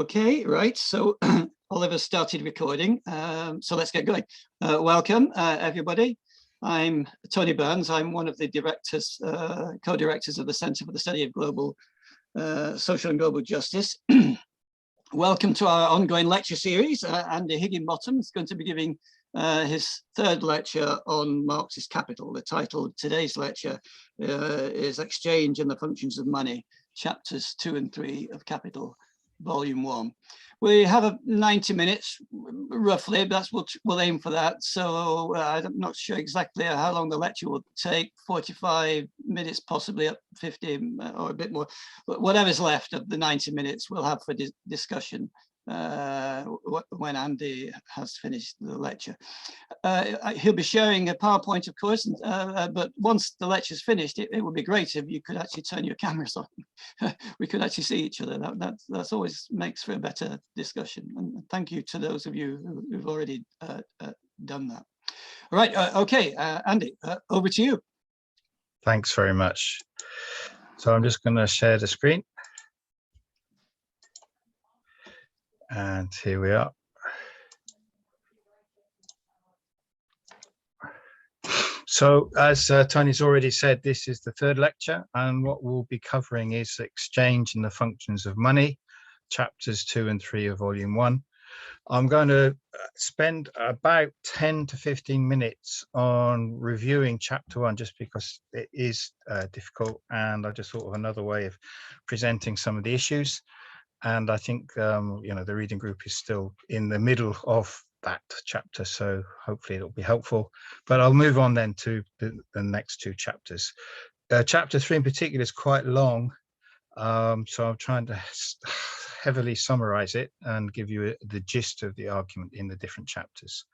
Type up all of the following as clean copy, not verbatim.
Okay, right. So Oliver started recording. So let's get going. Welcome, everybody. I'm Tony Burns. I'm one of the directors, co-directors of the Centre for the Study of Global Social and Global Justice. Welcome to our ongoing lecture series. Andy Higginbottom is going to be giving his third lecture on Marx's Capital. The title of today's lecture is Exchange and the Functions of Money, chapters 2 and 3 of Capital, Volume 1. We have 90 minutes, roughly. That's what we'll aim for that. So I'm not sure exactly how long the lecture will take, 45 minutes, possibly up 50 or a bit more. But whatever's left of the 90 minutes we'll have for discussion when Andy has finished the lecture. He'll be sharing a PowerPoint, of course, but once the lecture's finished, it would be great if you could actually turn your cameras on. We could actually see each other. That's always makes for a better discussion. And thank you to those of you who've already done that. All right, okay, Andy, over to you. Thanks very much. So I'm just going to share the screen. And here we are. So as Tony's already said, this is the third lecture, and what we'll be covering is exchange and the functions of money, chapters 2 and 3 of volume 1. I'm going to spend about 10 to 15 minutes on reviewing chapter 1, just because it is difficult, and I just thought of another way of presenting some of the issues. And I think, you know, the reading group is still in the middle of that chapter, so hopefully it'll be helpful. But I'll move on then to the next two chapters. Chapter 3 in particular is quite long, so I'm trying to heavily summarize it and give you the gist of the argument in the different chapters.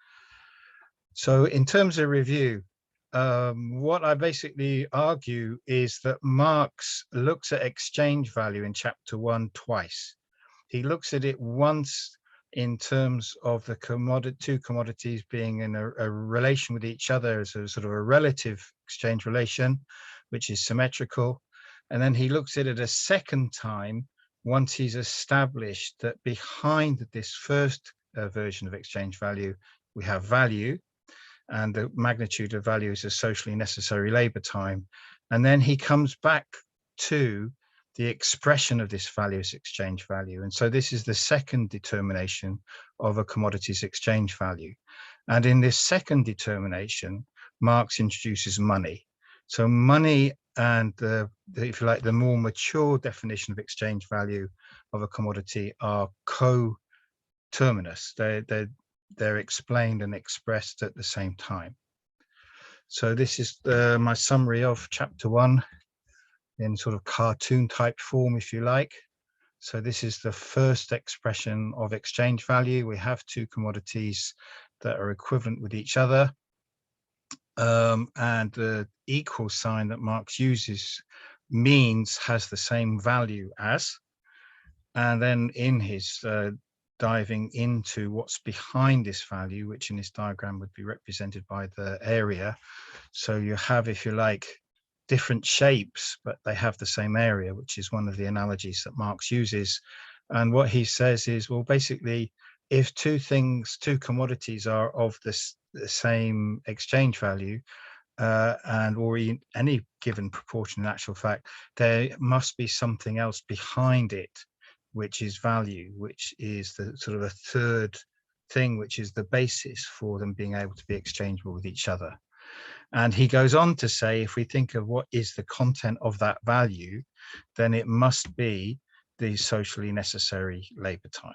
So in terms of review, what I basically argue is that Marx looks at exchange value in chapter 1 twice. He looks at it once in terms of the two commodities being in a relation with each other as a sort of a relative exchange relation, which is symmetrical. And then he looks at it a second time once he's established that behind this first version of exchange value, we have value, and the magnitude of value is a socially necessary labor time. And then he comes back to the expression of this value as exchange value. And so this is the second determination of a commodity's exchange value. And in this second determination, Marx introduces money. So money and if you like, the more mature definition of exchange value of a commodity are coterminous. They're explained and expressed at the same time. So this is my summary of chapter 1 in sort of cartoon type form, if you like. So this is the first expression of exchange value. We have two commodities that are equivalent with each other. And the equal sign that Marx uses means has the same value as. And then in his diving into what's behind this value, which in this diagram would be represented by the area. So you have, if you like, different shapes, but they have the same area, which is one of the analogies that Marx uses. And what he says is, well, basically, if two commodities are of the same exchange value, or in any given proportion, in actual fact, there must be something else behind it, which is value, which is the sort of a third thing, which is the basis for them being able to be exchangeable with each other. And he goes on to say, if we think of what is the content of that value, then it must be the socially necessary labor time.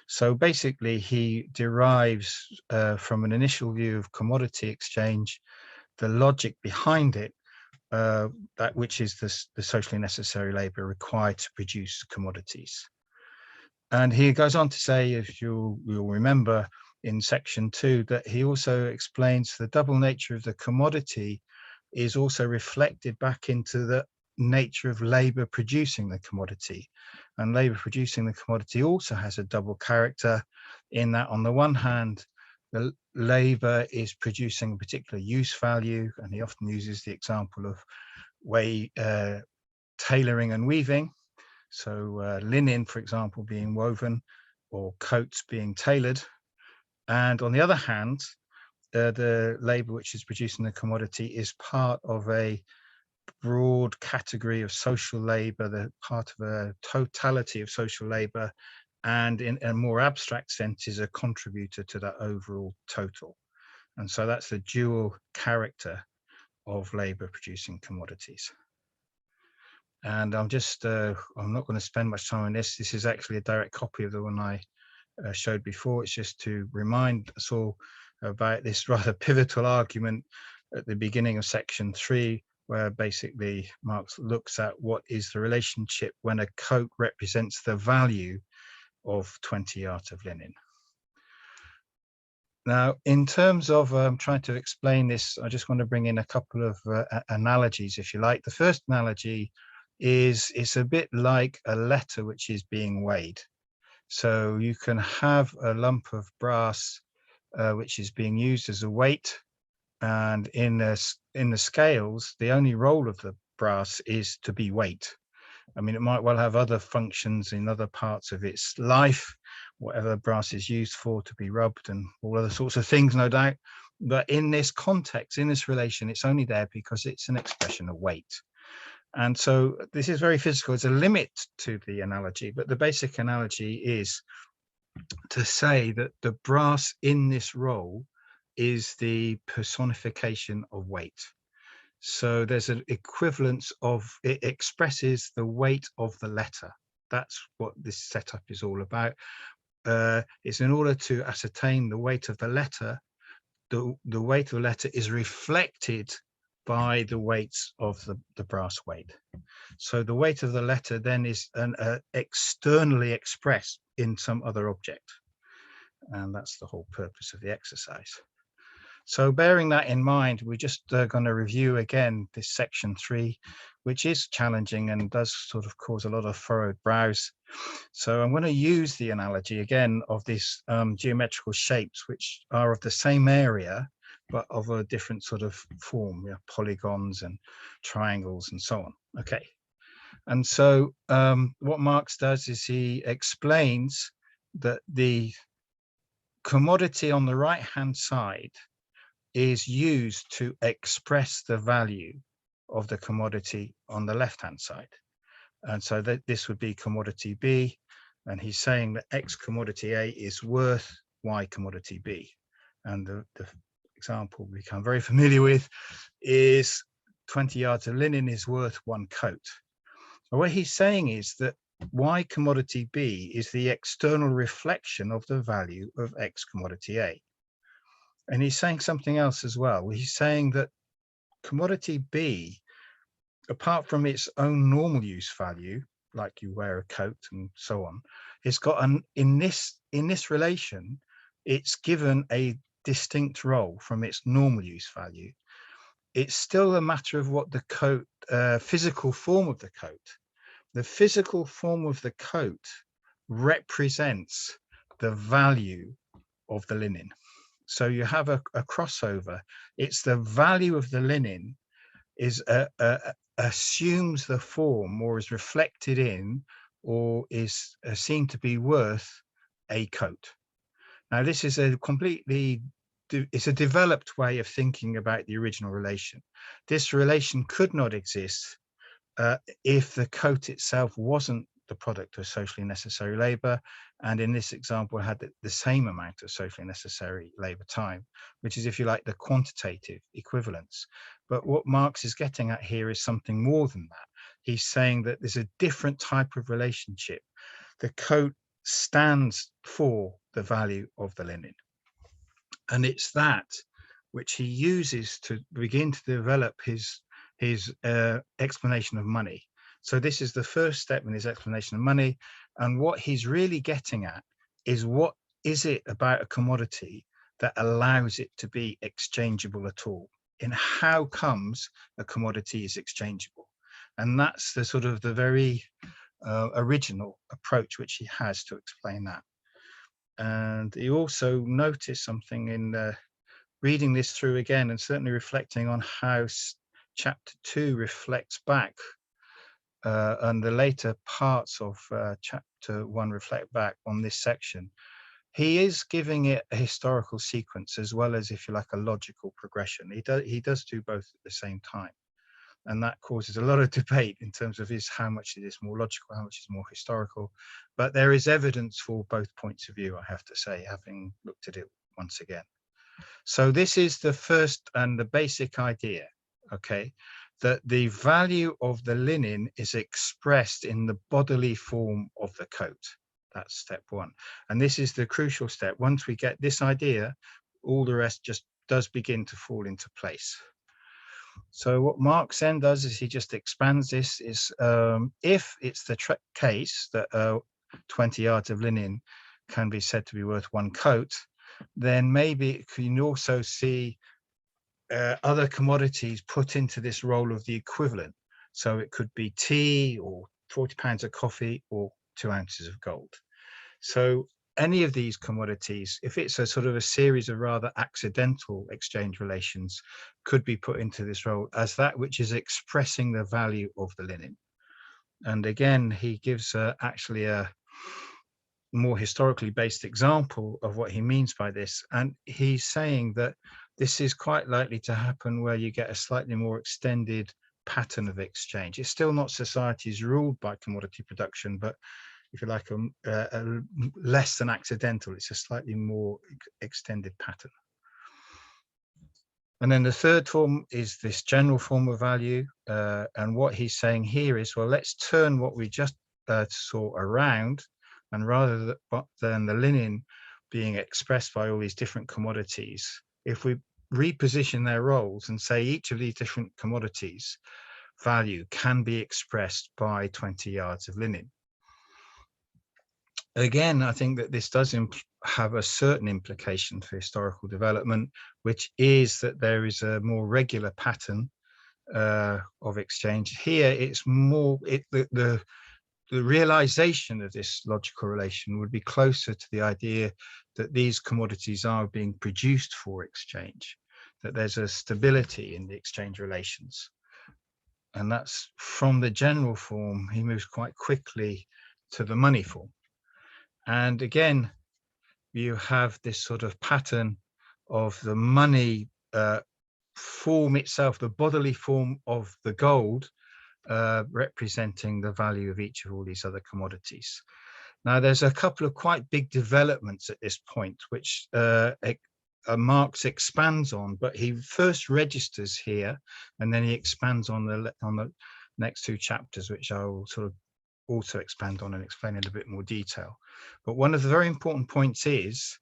So basically, he derives from an initial view of commodity exchange, the logic behind it, that which is the socially necessary labor required to produce commodities. And he goes on to say, if you'll remember in section 2, that he also explains the double nature of the commodity is also reflected back into the nature of labor producing the commodity. And labor producing the commodity also has a double character, in that on the one hand, the labor is producing a particular use value, and he often uses the example of tailoring and weaving. So linen, for example, being woven or coats being tailored. And on the other hand, the labor which is producing the commodity is part of a broad category of social labor, the part of a totality of social labor, and in a more abstract sense is a contributor to that overall total. And so that's the dual character of labor producing commodities. And I'm not going to spend much time on this. This is actually a direct copy of the one I showed before. It's just to remind us all about this rather pivotal argument at the beginning of section 3, where basically Marx looks at what is the relationship when a coat represents the value of 20 yards of linen. Now, in terms of trying to explain this, I just want to bring in a couple of analogies, if you like. The first analogy is it's a bit like a letter which is being weighed. So you can have a lump of brass which is being used as a weight, and in the scales, the only role of the brass is to be weight. I mean, it might well have other functions in other parts of its life, whatever brass is used for, to be rubbed and all other sorts of things, no doubt. But in this context, in this relation, it's only there because it's an expression of weight. And so this is very physical. It's a limit to the analogy, but the basic analogy is to say that the brass in this role is the personification of weight. So there's an equivalence of, it expresses the weight of the letter. That's what this setup is all about. It's in order to ascertain the weight of the letter. The weight of the letter is reflected by the weights of the brass weight. So the weight of the letter then is externally expressed in some other object. And that's the whole purpose of the exercise. So bearing that in mind, we're just going to review again this section 3, which is challenging and does sort of cause a lot of furrowed brows. So I'm going to use the analogy again of these geometrical shapes, which are of the same area, but of a different sort of form, polygons and triangles and so on. Okay. And so what Marx does is he explains that the commodity on the right-hand side is used to express the value of the commodity on the left-hand side. And so that this would be commodity B, and he's saying that X commodity A is worth Y commodity B. And the example we become very familiar with is 20 yards of linen is worth 1 coat. And what he's saying is that Y commodity B is the external reflection of the value of X commodity A. And he's saying something else as well. He's saying that commodity B, apart from its own normal use value, like you wear a coat and so on, it's got in this relation, it's given a distinct role from its normal use value. It's still a matter of what the coat, physical form of the coat. The physical form of the coat represents the value of the linen. So you have a crossover. It's the value of the linen is assumes the form or is reflected in or is seen to be worth a coat. Now this is a completely, it's a developed way of thinking about the original relation. This relation could not exist if the coat itself wasn't the product of socially necessary labor, and in this example had the same amount of socially necessary labor time, which is, if you like, the quantitative equivalence. But what Marx is getting at here is something more than that. He's saying that there's a different type of relationship. The coat stands for the value of the linen, and it's that which he uses to begin to develop his explanation of money. So this is the first step in his explanation of money. And what he's really getting at is, what is it about a commodity that allows it to be exchangeable at all? And how comes a commodity is exchangeable? And that's the sort of the very original approach which he has to explain that. And he also noticed something in reading this through again, and certainly reflecting on how chapter 2 reflects back and the later parts of chapter 1 reflect back on this section, he is giving it a historical sequence as well as, if you like, a logical progression. He does do both at the same time. And that causes a lot of debate in terms of how much it is more logical, how much is more historical. But there is evidence for both points of view, I have to say, having looked at it once again. So this is the first and the basic idea, okay, that the value of the linen is expressed in the bodily form of the coat. That's step one. And this is the crucial step. Once we get this idea, all the rest just does begin to fall into place. So what Marx then does is he just expands this, is if it's the case that 20 yards of linen can be said to be worth one coat, then maybe you can also see other commodities put into this role of the equivalent. So it could be tea or 40 pounds of coffee or 2 ounces of gold. So any of these commodities, if it's a sort of a series of rather accidental exchange relations, could be put into this role as that which is expressing the value of the linen. And again, he gives actually a more historically based example of what he means by this. And he's saying that this is quite likely to happen where you get a slightly more extended pattern of exchange. It's still not societies ruled by commodity production, but if you like, a less than accidental, it's a slightly more extended pattern. And then the third form is this general form of value. And what he's saying here is, well, let's turn what we just saw around, and rather than the linen being expressed by all these different commodities, if we reposition their roles and say each of these different commodities value can be expressed by 20 yards of linen. Again, I think that this does have a certain implication for historical development, which is that there is a more regular pattern of exchange. Here, it's more, the realization of this logical relation would be closer to the idea that these commodities are being produced for exchange, that there's a stability in the exchange relations. And that's from the general form, he moves quite quickly to the money form. And again, you have this sort of pattern of the money form itself, the bodily form of the gold, representing the value of each of all these other commodities. Now, there's a couple of quite big developments at this point, which Marx expands on, but he first registers here, and then he expands on the next two chapters, which I will sort of also expand on and explain in a bit more detail. But one of the very important points is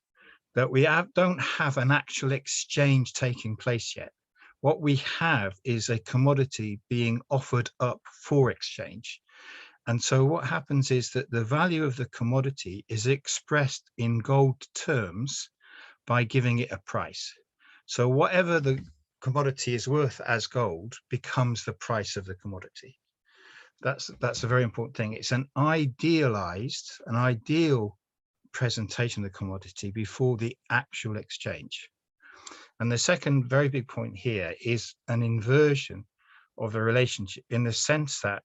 that we don't have an actual exchange taking place yet. What we have is a commodity being offered up for exchange. And so what happens is that the value of the commodity is expressed in gold terms by giving it a price. So whatever the commodity is worth as gold becomes the price of the commodity. That's a very important thing. It's an ideal presentation of the commodity before the actual exchange. And the second very big point here is an inversion of the relationship, in the sense that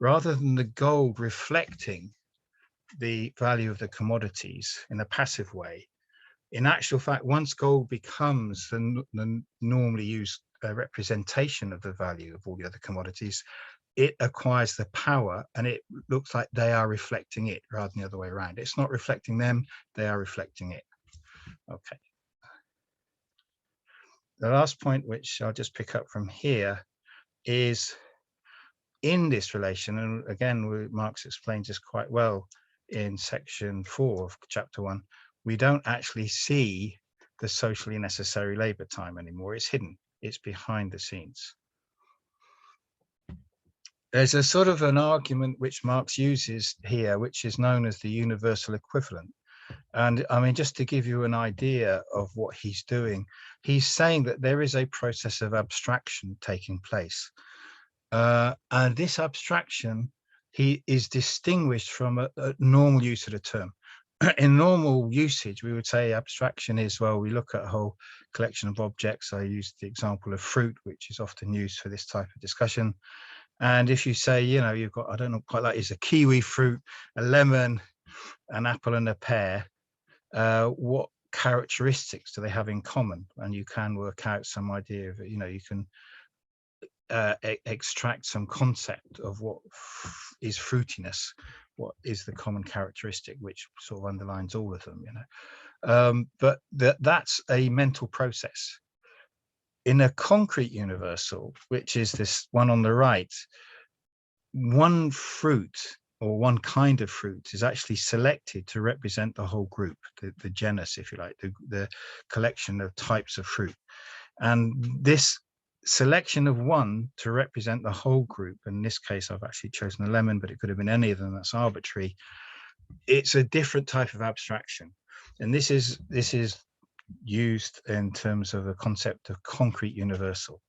rather than the gold reflecting the value of the commodities in a passive way, in actual fact, once gold becomes the normally used representation of the value of all the other commodities, it acquires the power, and it looks like they are reflecting it rather than the other way around. It's not reflecting them, they are reflecting it. Okay. The last point, which I'll just pick up from here, is in this relation, and again, Marx explains this quite well in section 4 of chapter 1, we don't actually see the socially necessary labor time anymore. It's hidden, it's behind the scenes. There's a sort of an argument which Marx uses here, which is known as the universal equivalent. And I mean, just to give you an idea of what he's doing, he's saying that there is a process of abstraction taking place. And this abstraction, he is distinguished from a normal use of the term. In normal usage, we would say abstraction is, well, we look at a whole collection of objects. I used the example of fruit, which is often used for this type of discussion. And if you say, you know, you've got, I don't know quite like, it's a kiwi fruit, a lemon, an apple and a pear, what characteristics do they have in common? And you can work out some idea of it. You know, you can extract some concept of what is fruitiness, what is the common characteristic, which sort of underlines all of them, you know. But that's a mental process. In a concrete universal, which is this one on the right, one fruit or one kind of fruit is actually selected to represent the whole group, the genus, if you like, the collection of types of fruit. And this selection of one to represent the whole group, in this case, I've actually chosen a lemon, but it could have been any of them, that's arbitrary. It's a different type of abstraction. And this is used in terms of the concept of concrete universal.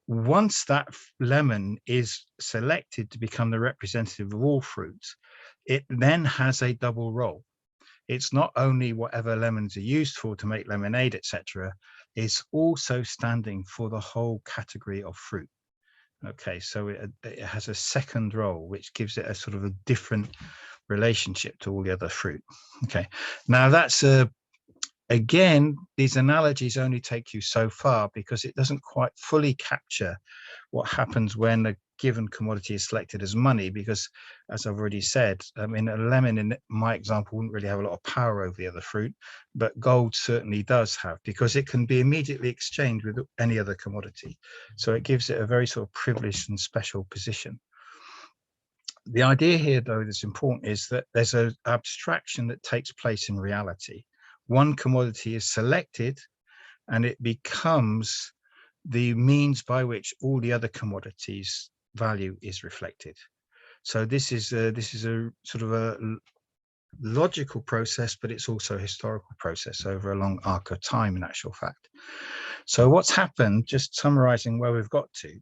Once that lemon is selected to become the representative of all fruits, it then has a double role. It's not only whatever lemons are used for to make lemonade, etc. It's also standing for the whole category of fruit. Okay, so it has a second role, which gives it a sort of a different relationship to all the other fruit. Okay, now that's again, these analogies only take you so far because it doesn't quite fully capture what happens when a given commodity is selected as money, because as I've already said, I mean, a lemon in my example wouldn't really have a lot of power over the other fruit, but gold certainly does have, because it can be immediately exchanged with any other commodity. So it gives it a very sort of privileged and special position. The idea here, though, that's important is that there's an abstraction that takes place in reality. One commodity is selected and it becomes the means by which all the other commodities' value is reflected. So this is a sort of a logical process, but it's also a historical process over a long arc of time, in actual fact. So what's happened, just summarizing where we've got to,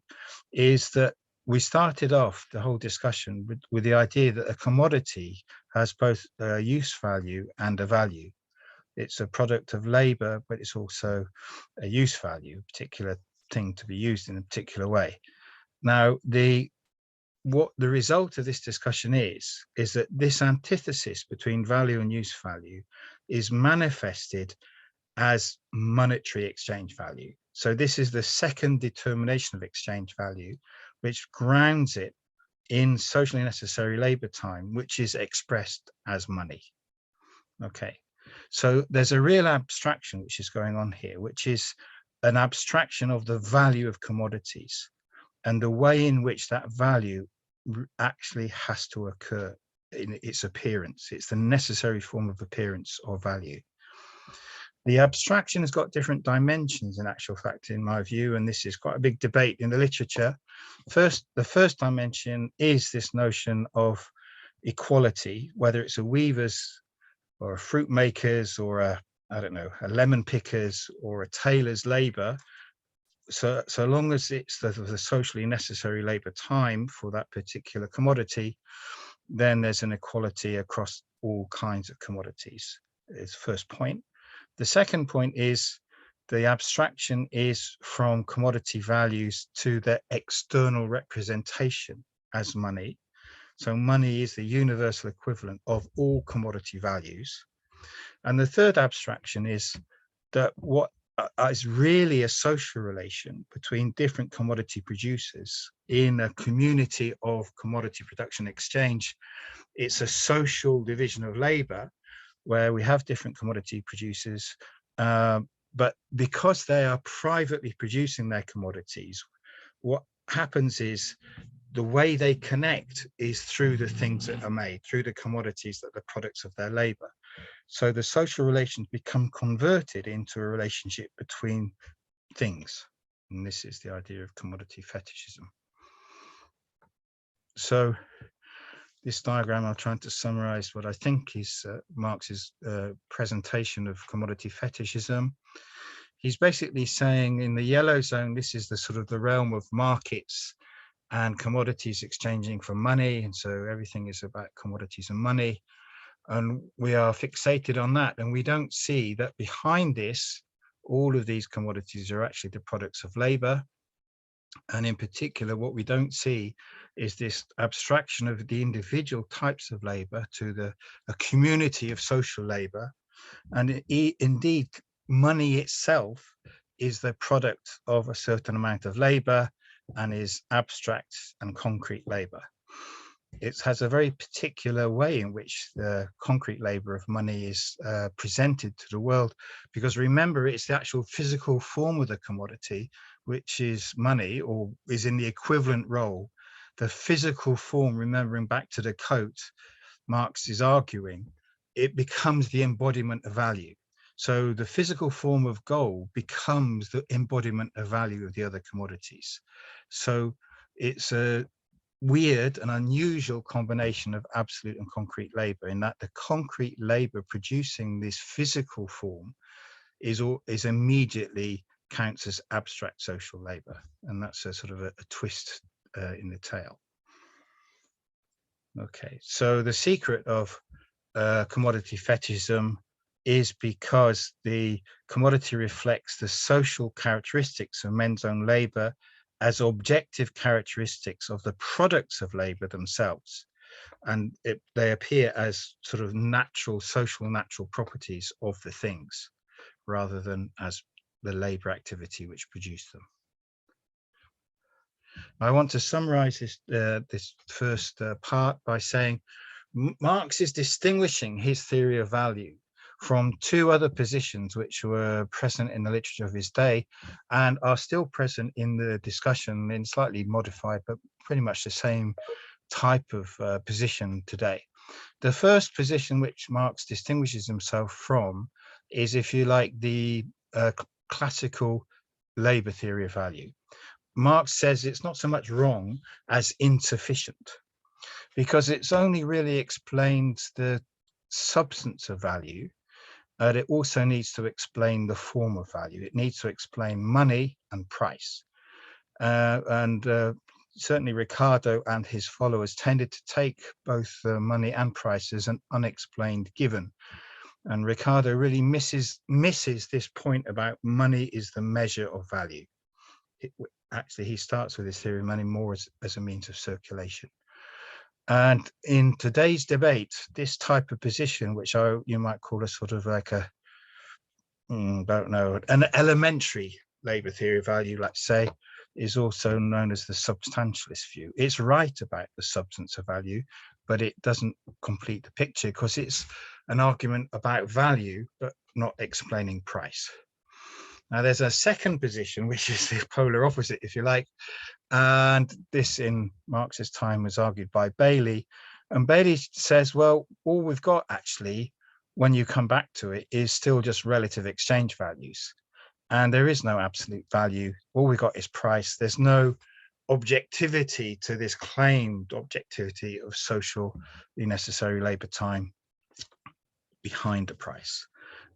is that we started off the whole discussion with the idea that a commodity has both a use value and a value. It's a product of labor, but it's also a use value, a particular thing to be used in a particular way. Now, what the result of this discussion is that this antithesis between value and use value is manifested as monetary exchange value. So this is the second determination of exchange value, which grounds it in socially necessary labor time, which is expressed as money. Okay, so there's a real abstraction which is going on here, which is an abstraction of the value of commodities and the way in which that value actually has to occur in its appearance. It's the necessary form of appearance or value. The abstraction has got different dimensions, in actual fact, in my view, and this is quite a big debate in the literature. The first dimension is this notion of equality, whether it's a weaver's or a fruit maker's or a lemon picker's or a tailor's labor. So long as it's the socially necessary labor time for that particular commodity, then there's an equality across all kinds of commodities. Is the first point. The second point is the abstraction is from commodity values to their external representation as money. So money is the universal equivalent of all commodity values. And the third abstraction is that what is really a social relation between different commodity producers in a community of commodity production exchange. It's a social division of labor where we have different commodity producers, but because they are privately producing their commodities, what happens is the way they connect is through the things that are made, through the commodities that are the products of their labor. So the social relations become converted into a relationship between things. And this is the idea of commodity fetishism. So this diagram, I'm trying to summarize what I think is Marx's presentation of commodity fetishism. He's basically saying in the yellow zone, this is the sort of the realm of markets and commodities exchanging for money. And so everything is about commodities and money. And we are fixated on that. And we don't see that behind this, all of these commodities are actually the products of labor. And in particular, what we don't see is this abstraction of the individual types of labor to a community of social labor. And indeed, money itself is the product of a certain amount of labor and is abstract and concrete labor. It has a very particular way in which the concrete labor of money is presented to the world, because remember, it's the actual physical form of the commodity, which is money, or is in the equivalent role. The physical form, remembering back to the coat, Marx is arguing, it becomes the embodiment of value. So the physical form of gold becomes the embodiment of value of the other commodities. So it's a weird and unusual combination of absolute and concrete labor, in that the concrete labor producing this physical form is immediately counts as abstract social labor. And that's a sort of a twist in the tale. Okay, so the secret of commodity fetishism is because the commodity reflects the social characteristics of men's own labor as objective characteristics of the products of labor themselves. And they appear as sort of natural properties of the things, rather than as the labor activity which produced them. I want to summarize this first part by saying Marx is distinguishing his theory of value from two other positions which were present in the literature of his day and are still present in the discussion in slightly modified, but pretty much the same type of position today. The first position which Marx distinguishes himself from is, if you like, the classical labor theory of value. Marx says it's not so much wrong as insufficient, because it's only really explained the substance of value, but it also needs to explain the form of value. It needs to explain money and price. Certainly Ricardo and his followers tended to take both money and price as an unexplained given. And Ricardo really misses this point about money is the measure of value. Actually, he starts with his theory of money more as a means of circulation. And in today's debate, this type of position, which you might call a sort of like an elementary labor theory of value, let's say, is also known as the substantialist view. It's right about the substance of value, but it doesn't complete the picture, because it's an argument about value, but not explaining price. Now, there's a second position, which is the polar opposite, if you like. And this in Marx's time was argued by Bailey. And Bailey says, well, all we've got actually, when you come back to it, is still just relative exchange values. And there is no absolute value. All we got is price. There's no objectivity to this claimed objectivity of socially necessary labor time behind the price.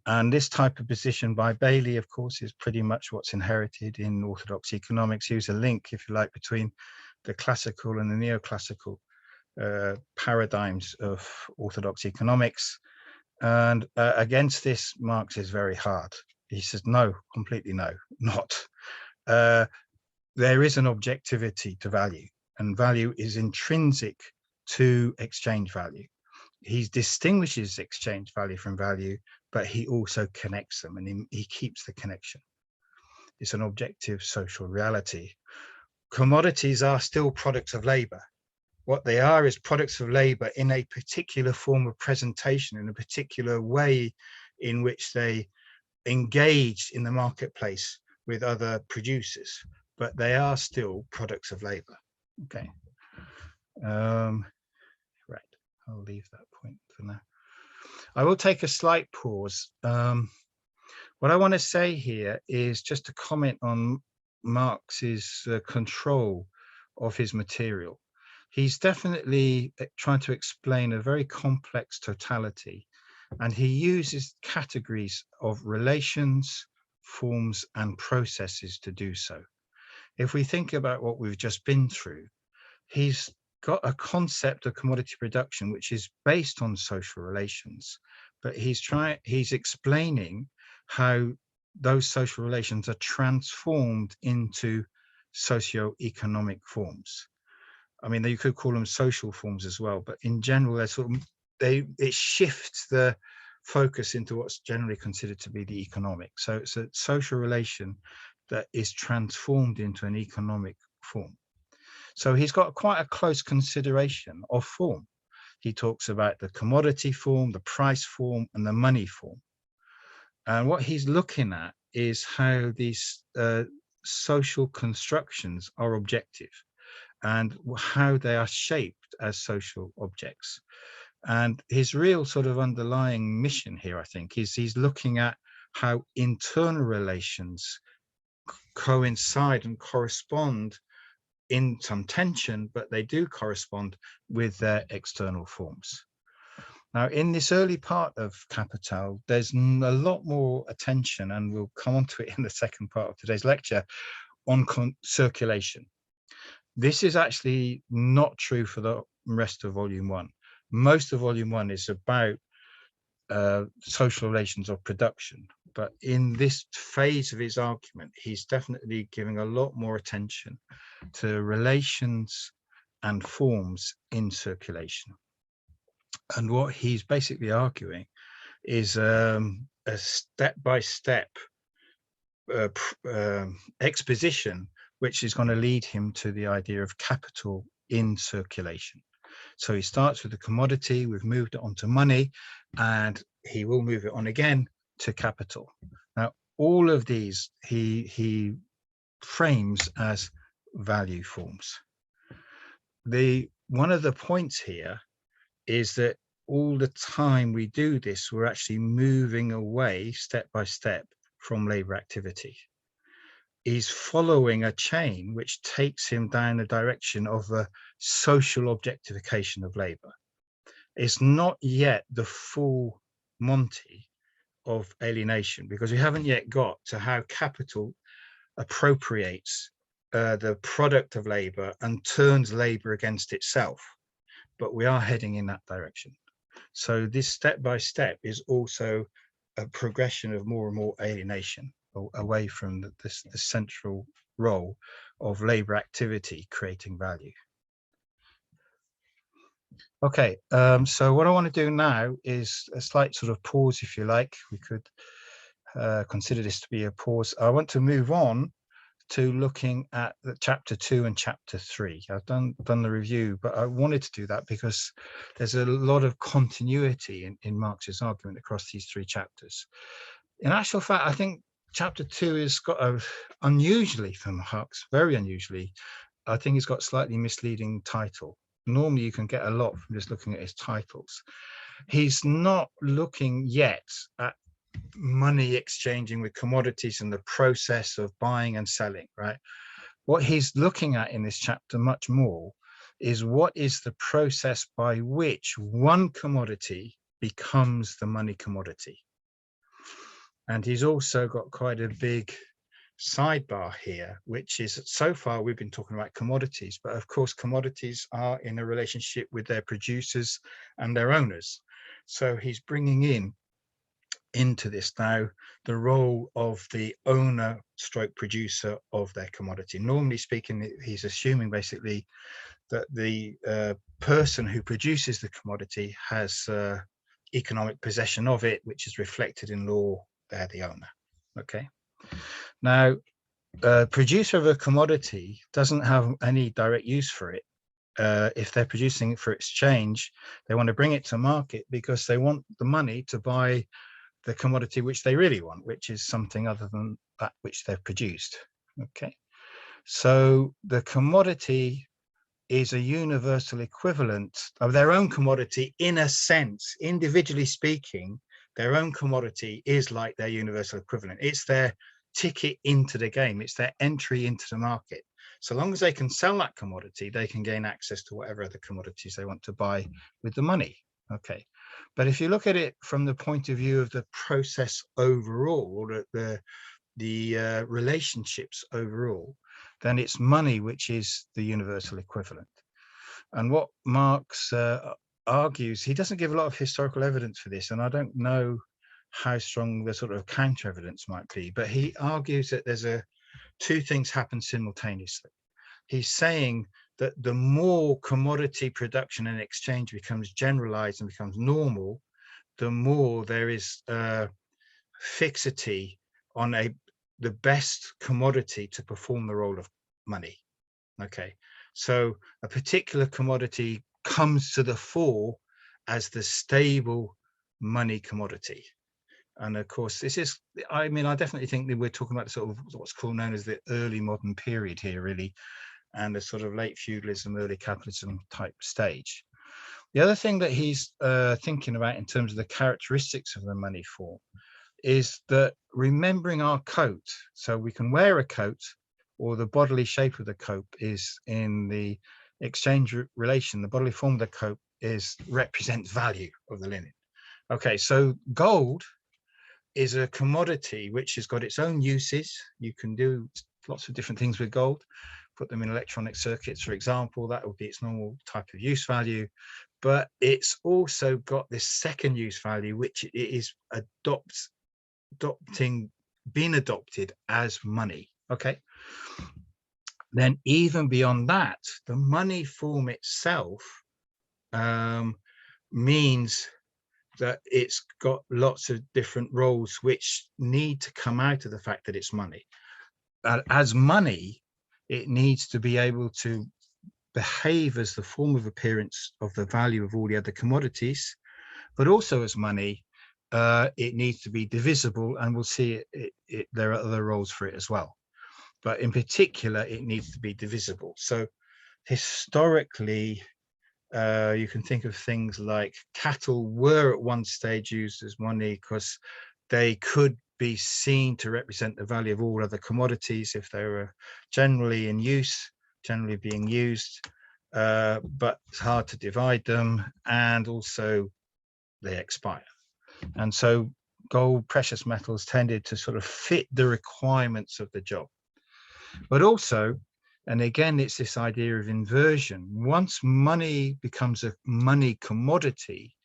And this type of position by Bailey, of course, is pretty much what's inherited in orthodox economics. He was a link, if you like, between the classical and the neoclassical paradigms of orthodox economics. And against this, Marx is very hard. He says, no, completely no, not. There is an objectivity to value, and value is intrinsic to exchange value. He distinguishes exchange value from value, but he also connects them, and he keeps the connection. It's an objective social reality. Commodities are still products of labor. What they are is products of labor in a particular form of presentation, in a particular way in which they engage in the marketplace with other producers, but they are still products of labor. Okay. Right, I'll leave that point for now. I will take a slight pause. What I want to say here is just to comment on Marx's control of his material. He's definitely trying to explain a very complex totality, and he uses categories of relations, forms, and processes to do so. If we think about what we've just been through, he's got a concept of commodity production which is based on social relations, but he's explaining how those social relations are transformed into socio-economic forms. I mean, you could call them social forms as well, but in general, they're sort of, it shifts the focus into what's generally considered to be the economic. So it's a social relation that is transformed into an economic form. So he's got quite a close consideration of form. He talks about the commodity form, the price form, and the money form. And what he's looking at is how these social constructions are objective and how they are shaped as social objects. And his real sort of underlying mission here, I think, is he's looking at how internal relations coincide and correspond in some tension, but they do correspond with their external forms. Now, in this early part of Capital, there's a lot more attention, and we'll come on to it in the second part of today's lecture, on circulation. This is actually not true for the rest of Volume 1. Most of Volume 1 is about social relations of production. But in this phase of his argument, he's definitely giving a lot more attention to relations and forms in circulation. And what he's basically arguing is a step-by-step exposition, which is going to lead him to the idea of capital in circulation. So he starts with the commodity, we've moved it on to money, and he will move it on again to capital. Now, all of these he frames as value forms. One of the points here is that all the time we do this, we're actually moving away step by step from labor activity. He's following a chain which takes him down the direction of a social objectification of labor. It's not yet the full Monty of alienation, because we haven't yet got to how capital appropriates the product of labor and turns labor against itself. But we are heading in that direction. So this step by step is also a progression of more and more alienation away from the central role of labor activity creating value. Okay, so what I want to do now is a slight sort of pause, if you like. We could consider this to be a pause. I want to move on to looking at the chapter 2 and chapter 3. I've done the review, but I wanted to do that because there's a lot of continuity in Marx's argument across these 3 chapters. In actual fact, I think chapter 2 has got unusually for Marx, very unusually, I think it's got a slightly misleading title. Normally you can get a lot from just looking at his titles. He's not looking yet at money exchanging with commodities and the process of buying and selling, right? What he's looking at in this chapter much more is what is the process by which one commodity becomes the money commodity. And he's also got quite a big sidebar here, which is, so far we've been talking about commodities, but of course commodities are in a relationship with their producers and their owners. So he's bringing into this now the role of the owner stroke producer of their commodity. Normally speaking, he's assuming basically that the person who produces the commodity has economic possession of it, which is reflected in law. They're the owner. Okay. Now, producer of a commodity doesn't have any direct use for it. If they're producing it for exchange, they want to bring it to market because they want the money to buy the commodity which they really want, which is something other than that which they've produced. Okay, so the commodity is a universal equivalent of their own commodity in a sense. Individually speaking, their own commodity is like their universal equivalent. It's their ticket into the game. It's their entry into the market. So long as they can sell that commodity, they can gain access to whatever other commodities they want to buy with the money. Okay, but if you look at it from the point of view of the process overall, or the relationships overall, then it's money which is the universal equivalent. And what Marx argues, he doesn't give a lot of historical evidence for this, and I don't know how strong the sort of counter evidence might be, but he argues that there's a two things happen simultaneously. He's saying that the more commodity production and exchange becomes generalized and becomes normal, the more there is fixity on the best commodity to perform the role of money. Okay, so a particular commodity comes to the fore as the stable money commodity. And of course, this is, I mean, I definitely think that we're talking about sort of what's called known as the early modern period here, really, and the sort of late feudalism, early capitalism type stage. The other thing that he's thinking about in terms of the characteristics of the money form is that remembering our coat, so we can wear a coat, or the bodily shape of the coat is in the exchange relation, the bodily form of the coat represents value of the linen. Okay, so gold is a commodity which has got its own uses. You can do lots of different things with gold, put them in electronic circuits, for example. That would be its normal type of use value, but it's also got this second use value, which it is being adopted as money. Okay, then even beyond that, the money form itself means that it's got lots of different roles which need to come out of the fact that it's money. As money, it needs to be able to behave as the form of appearance of the value of all the other commodities, but also as money, it needs to be divisible, and we'll see there are other roles for it as well. But in particular, it needs to be divisible. So historically, you can think of things like cattle were at one stage used as money because they could be seen to represent the value of all other commodities if they were generally in use, generally being used, but it's hard to divide them, and also they expire. And so gold, precious metals tended to sort of fit the requirements of the job. But also, and again, it's this idea of inversion. Once money becomes a money commodity,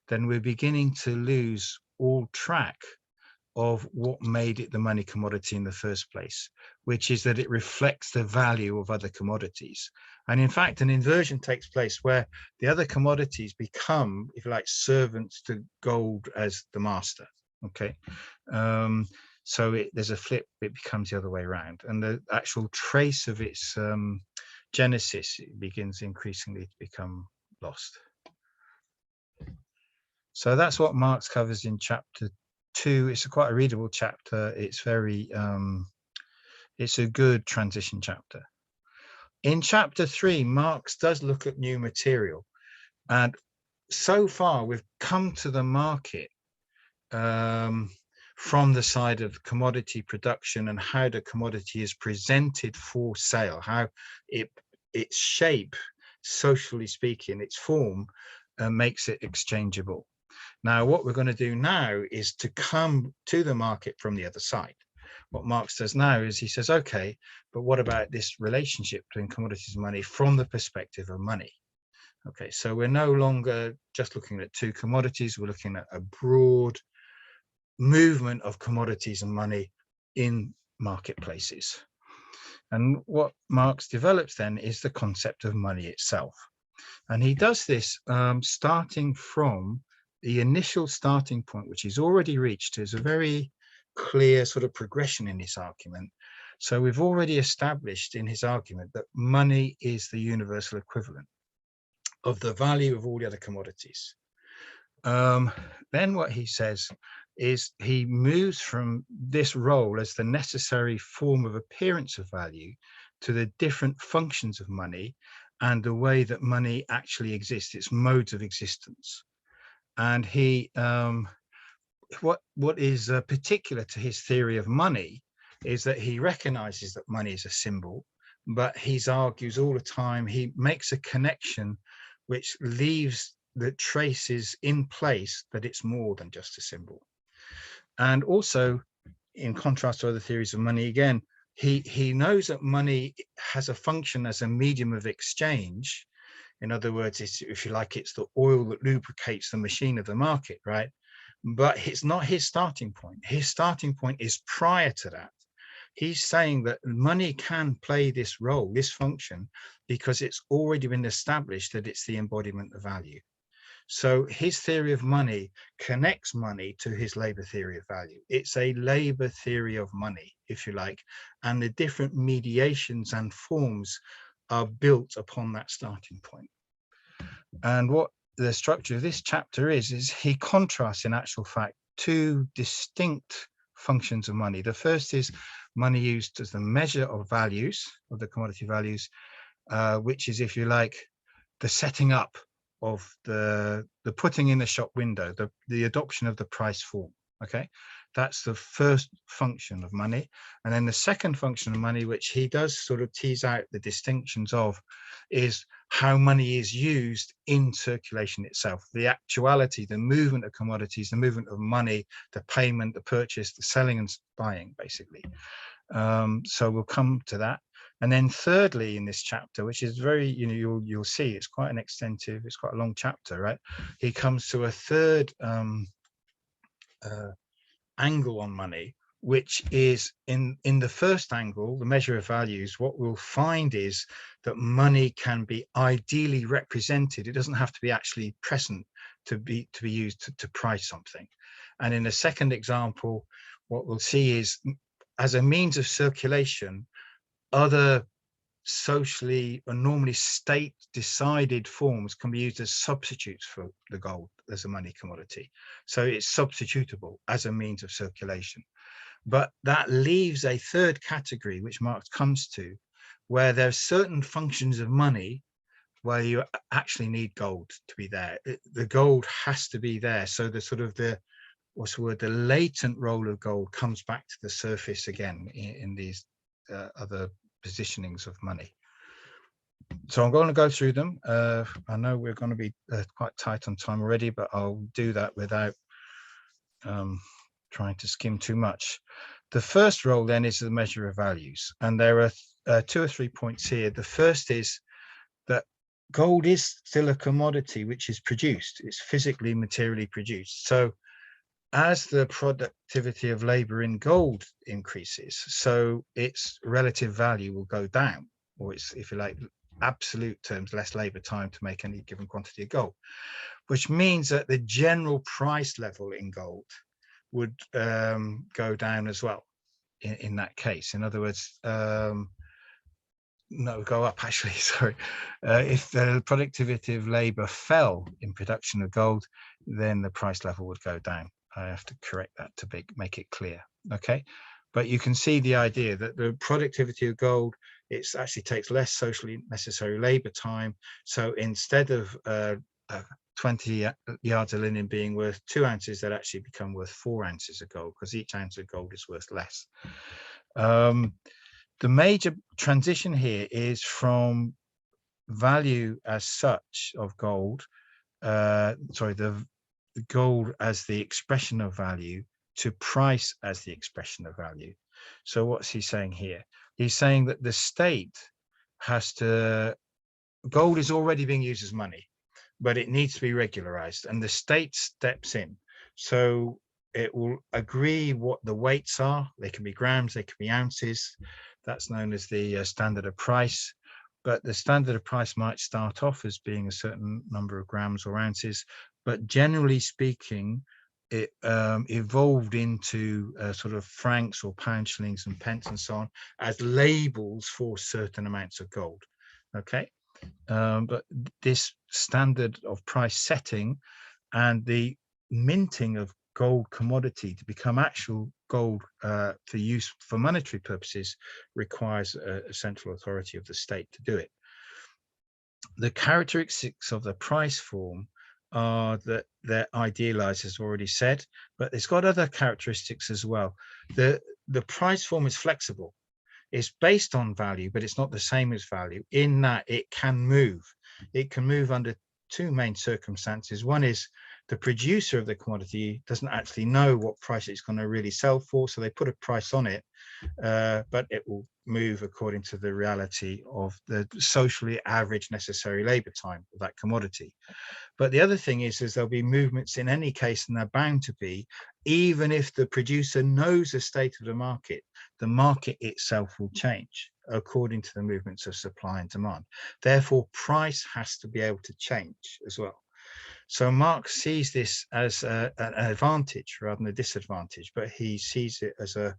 then we're beginning to lose all track of what made it the money commodity in the first place, which is that it reflects the value of other commodities. And in fact, an inversion takes place where the other commodities become, if you like, servants to gold as the master. Okay. So there's a flip, it becomes the other way around, and the actual trace of its genesis begins increasingly to become lost. So that's what Marx covers in chapter 2. It's quite a readable chapter. It's very, it's a good transition chapter. In chapter 3, Marx does look at new material, and so far we've come to the market from the side of commodity production and how the commodity is presented for sale, how its shape, socially speaking, its form makes it exchangeable. Now, what we're going to do now is to come to the market from the other side. What Marx does now is he says, okay, but what about this relationship between commodities and money from the perspective of money? Okay, so we're no longer just looking at two commodities, we're looking at a broad movement of commodities and money in marketplaces. And what Marx develops then is the concept of money itself. And he does this starting from the initial starting point, which he's already reached. Is a very clear sort of progression in his argument. So we've already established in his argument that money is the universal equivalent of the value of all the other commodities. Then what he says is he moves from this role as the necessary form of appearance of value to the different functions of money and the way that money actually exists, its modes of existence. And he, what is particular to his theory of money is that he recognizes that money is a symbol, but he argues all the time, he makes a connection which leaves the traces in place that it's more than just a symbol. And also, in contrast to other theories of money, again, he knows that money has a function as a medium of exchange. In other words, it's, if you like, it's the oil that lubricates the machine of the market, right? But it's not his starting point. His starting point is prior to that. He's saying that money can play this role, this function, because it's already been established that it's the embodiment of value. So his theory of money connects money to his labor theory of value. It's a labor theory of money, if you like, and the different mediations and forms are built upon that starting point. And what the structure of this chapter is he contrasts, in actual fact, two distinct functions of money. The first is money used as the measure of values, of the commodity values, which is, if you like, the setting up of the putting in the shop window, the adoption of the price form. Okay, that's the first function of money. And then the second function of money, which he does sort of tease out the distinctions of, is how money is used in circulation itself, the actuality, the movement of commodities, the movement of money, the payment, the purchase, the selling and buying, basically. So we'll come to that. And then thirdly, in this chapter, which is very, you'll see it's quite an extensive, it's quite a long chapter, right? He comes to a third angle on money, which is in the first angle, the measure of values. What we'll find is that money can be ideally represented. It doesn't have to be actually present to be used to price something. And in the second example, what we'll see is, as a means of circulation, other socially or normally state decided forms can be used as substitutes for the gold as a money commodity. So it's substitutable as a means of circulation. But that leaves a third category, which Marx comes to, where there's certain functions of money where you actually need gold to be there. The gold has to be there. So the sort of the latent role of gold comes back to the surface again in these other positionings of money. So I'm going to go through them. I know we're going to be quite tight on time already, but I'll do that without trying to skim too much. The first role then is the measure of values, and there are 2 or 3 points here. The first is that gold is still a commodity which is produced. It's physically, materially produced. So as the productivity of labor in gold increases, so its relative value will go down, or it's, if you like, absolute terms, less labor time to make any given quantity of gold, which means that the general price level in gold would go down as well in that case. In other words, no, go up actually, sorry. If the productivity of labor fell in production of gold, then the price level would go down. I have to correct that to make it clear, okay? But you can see the idea that the productivity of gold, it actually takes less socially necessary labor time. So instead of 20 yards of linen being worth 2 ounces, that actually become worth 4 ounces of gold, because each ounce of gold is worth less. The major transition here is from value as such of gold, the gold as the expression of value, to price as the expression of value. So what's he saying here? He's saying that the state has to, gold is already being used as money, but it needs to be regularized, and the state steps in. So it will agree what the weights are. They can be grams, they can be ounces. That's known as the standard of price. But the standard of price might start off as being a certain number of grams or ounces, but generally speaking, it evolved into sort of francs or pound, shillings and pence and so on as labels for certain amounts of gold. Okay, but this standard of price setting and the minting of gold commodity to become actual gold for use for monetary purposes requires a central authority of the state to do it. The characteristics of the price form are that they're idealized, as already said, but it's got other characteristics as well. The price form is flexible. It's based on value, but it's not the same as value in that it can move. It can move under 2 main circumstances. One is the producer of the commodity doesn't actually know what price it's going to really sell for, so they put a price on it, but it will move according to the reality of the socially average necessary labor time of that commodity. But the other thing is there'll be movements in any case, and they're bound to be, even if the producer knows the state of the market itself will change according to the movements of supply and demand. Therefore, price has to be able to change as well. So Marx sees this as an advantage rather than a disadvantage, but he sees it as a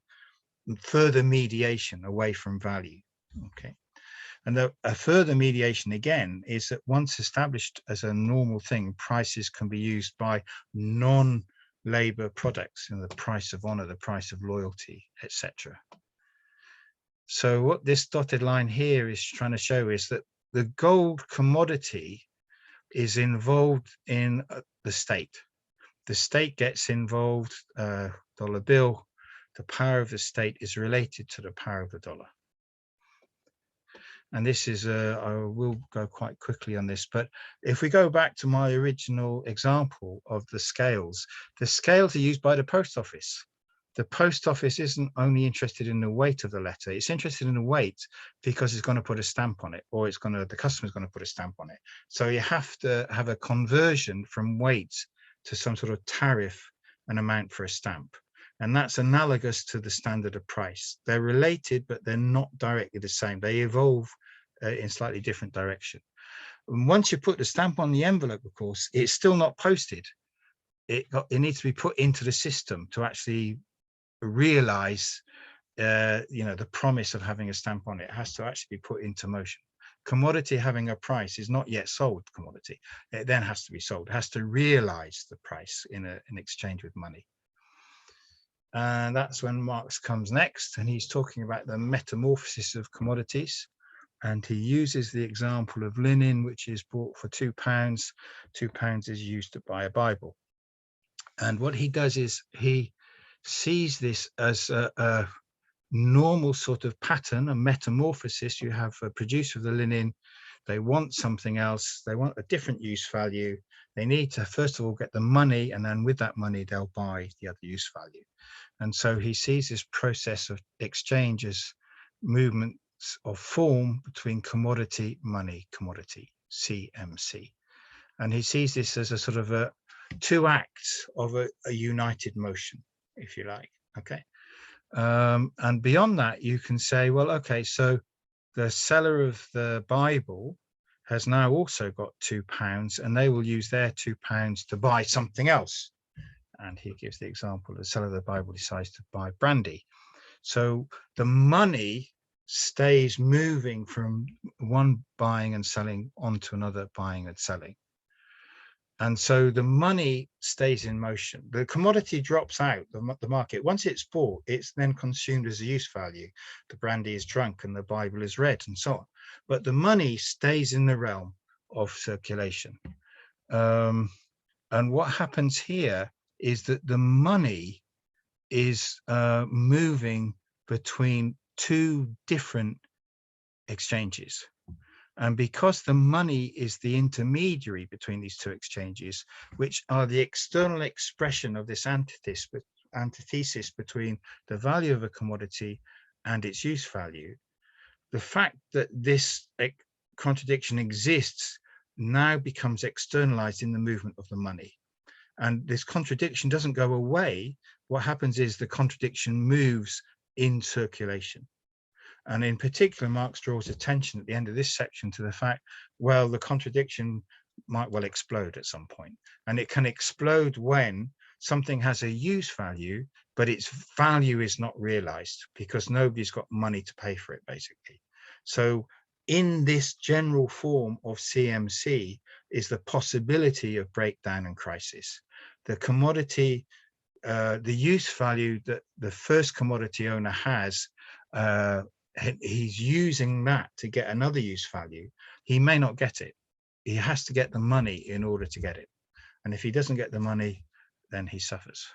further mediation away from value. Okay. And a further mediation, again, is that once established as a normal thing, prices can be used by non-labor products, the price of honor, the price of loyalty, etc. So what this dotted line here is trying to show is that the gold commodity is involved in the state. The state gets involved, dollar bill, the power of the state is related to the power of the dollar. And this is, I will go quite quickly on this, but if we go back to my original example of the scales are used by the post office. The post office isn't only interested in the weight of the letter, it's interested in the weight because it's going to put a stamp on it, or the customer's going to put a stamp on it. So you have to have a conversion from weight to some sort of tariff, an amount for a stamp. And that's analogous to the standard of price. They're related, but they're not directly the same. They evolve in slightly different direction. And once you put the stamp on the envelope, of course, it's still not posted. It needs to be put into the system to actually realize, the promise of having a stamp on it. It has to actually be put into motion. Commodity having a price is not yet sold commodity. It then has to be sold. It has to realize the price in exchange with money. And that's when Marx comes next, and he's talking about the metamorphosis of commodities. And he uses the example of linen, which is bought for £2. £2 is used to buy a Bible. And what he does is he sees this as a normal sort of pattern, a metamorphosis. You have a producer of the linen, they want something else, they want a different use value. They need to, first of all, get the money, and then with that money, they'll buy the other use value. And so he sees this process of exchange as movements of form between commodity, money, commodity, CMC. And he sees this as a sort of two acts of a united motion, if you like. Okay. And beyond that, you can say, well, okay, so the seller of the Bible has now also got £2, and they will use their £2 to buy something else. And he gives the example, the seller of the Bible decides to buy brandy. So the money stays moving from one buying and selling onto another buying and selling. And so the money stays in motion. The commodity drops out the market. Once it's bought, it's then consumed as a use value. The brandy is drunk and the Bible is read and so on. But the money stays in the realm of circulation. And what happens here is that the money is moving between two different exchanges. And because the money is the intermediary between these two exchanges, which are the external expression of this antithesis between the value of a commodity and its use value, the fact that this contradiction exists now becomes externalized in the movement of the money. And this contradiction doesn't go away. What happens is the contradiction moves in circulation. And in particular, Marx draws attention at the end of this section to the fact, well, the contradiction might well explode at some point. And it can explode when something has a use value, but its value is not realized because nobody's got money to pay for it, basically. So in this general form of CMC is the possibility of breakdown and crisis. The commodity, the use value that the first commodity owner has, he's using that to get another use value. He may not get it. He has to get the money in order to get it. And if he doesn't get the money, then he suffers.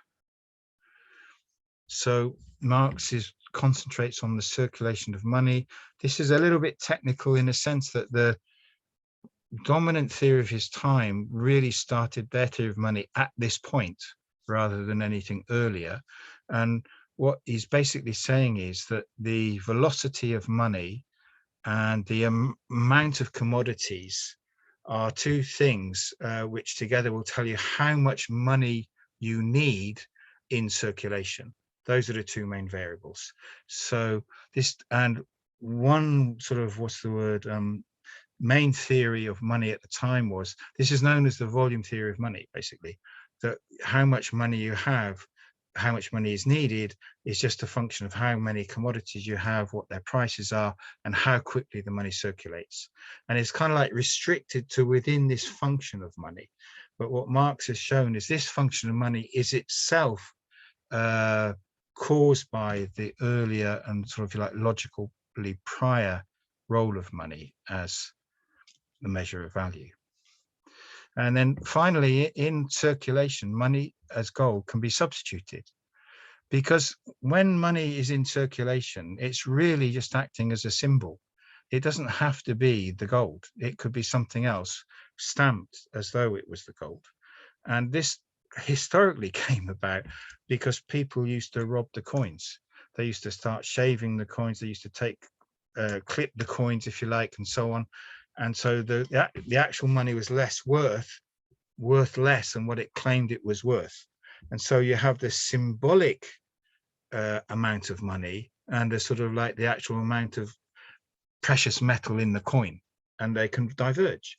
So Marx concentrates on the circulation of money. This is a little bit technical in a sense that the dominant theory of his time really started their theory of money at this point rather than anything earlier. And what he's basically saying is that the velocity of money and the amount of commodities are two things which together will tell you how much money you need in circulation. Those are the two main variables. So this, and one sort of, what's the word, main theory of money at the time was, this is known as the volume theory of money, basically, that how much money you have, how much money is needed, is just a function of how many commodities you have, what their prices are, and how quickly the money circulates. And it's kind of like restricted to within this function of money. But what Marx has shown is this function of money is itself caused by the earlier and sort of like logically prior role of money as the measure of value. And then finally, in circulation, money as gold can be substituted, because when money is in circulation, it's really just acting as a symbol. It doesn't have to be the gold. It could be something else stamped as though it was the gold. And this historically came about because people used to rob the coins. They used to start shaving the coins. They used to take, clip the coins, if you like, and so on. And so the actual money was worth less than what it claimed it was worth. And so you have this symbolic amount of money and a sort of like the actual amount of precious metal in the coin, and they can diverge.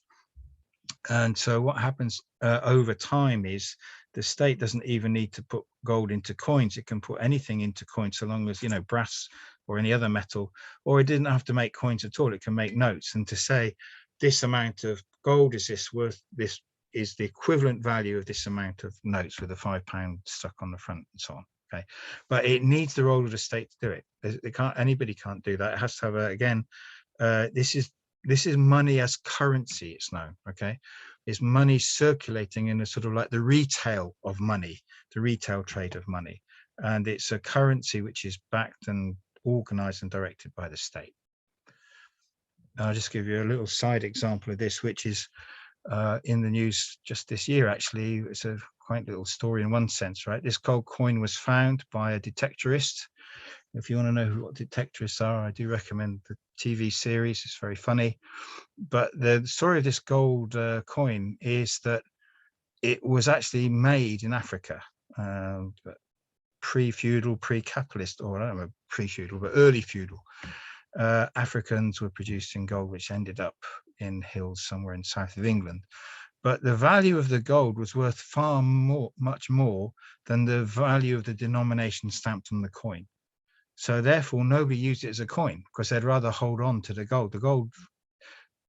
And so what happens over time is the state doesn't even need to put gold into coins. It can put anything into coins, so long as, you know, brass or any other metal, or it didn't have to make coins at all. It can make notes, and to say this amount of gold is this worth, this is the equivalent value of this amount of notes with a £5 stuck on the front and so on. Okay, but it needs the role of the state to do it. It can't, anybody can't do that. It has to have a, again, this is money as currency, it's known. Okay, it's money circulating in a sort of like the retail of money, the retail trade of money, and it's a currency which is backed and organized and directed by the state. I'll just give you a little side example of this, which is in the news just this year. Actually, it's a quaint little story in one sense, right? This gold coin was found by a detectorist. If you want to know what detectorists are, I do recommend the TV series. It's very funny. But the story of this gold coin is that it was actually made in Africa, pre-feudal, pre-capitalist, or I don't know, pre-feudal, but early feudal. Africans were producing gold, which ended up in hills somewhere in south of England. But the value of the gold was worth far more, much more than the value of the denomination stamped on the coin. So therefore, nobody used it as a coin because they'd rather hold on to the gold. The gold,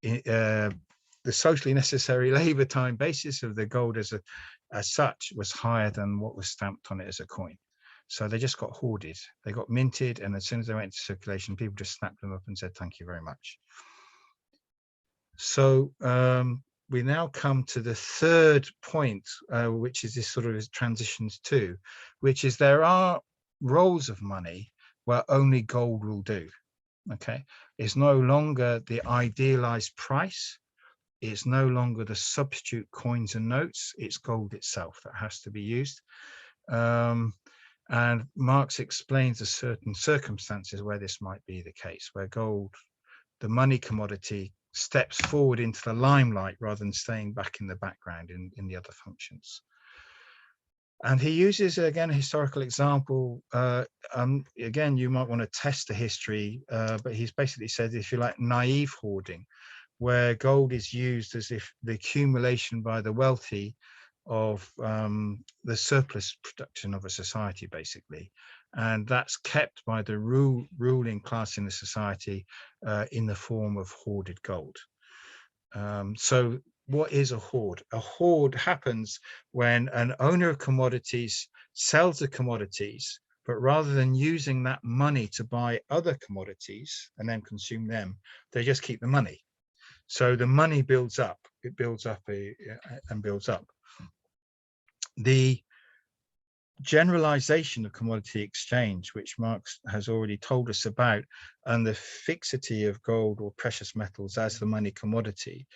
the socially necessary labor time basis of the gold as such was higher than what was stamped on it as a coin. So they just got hoarded. They got minted, and as soon as they went into circulation, people just snapped them up and said, "Thank you very much." So we now come to the third point, which is this sort of transitions to, which is there are roles of money where only gold will do. Okay, it's no longer the idealized price. It's no longer the substitute coins and notes. It's gold itself that has to be used. And Marx explains the certain circumstances where this might be the case, where gold, the money commodity, steps forward into the limelight rather than staying back in the background in the other functions. And he uses, again, a historical example. Again, you might want to test the history, but he's basically said, if you like, naive hoarding, where gold is used as if the accumulation by the wealthy of the surplus production of a society, basically. And that's kept by the ruling class in the society in the form of hoarded gold. So what is a hoard? A hoard happens when an owner of commodities sells the commodities, but rather than using that money to buy other commodities and then consume them, they just keep the money. So the money builds up, it builds up and builds up. The generalization of commodity exchange, which Marx has already told us about, and the fixity of gold or precious metals as the money commodity,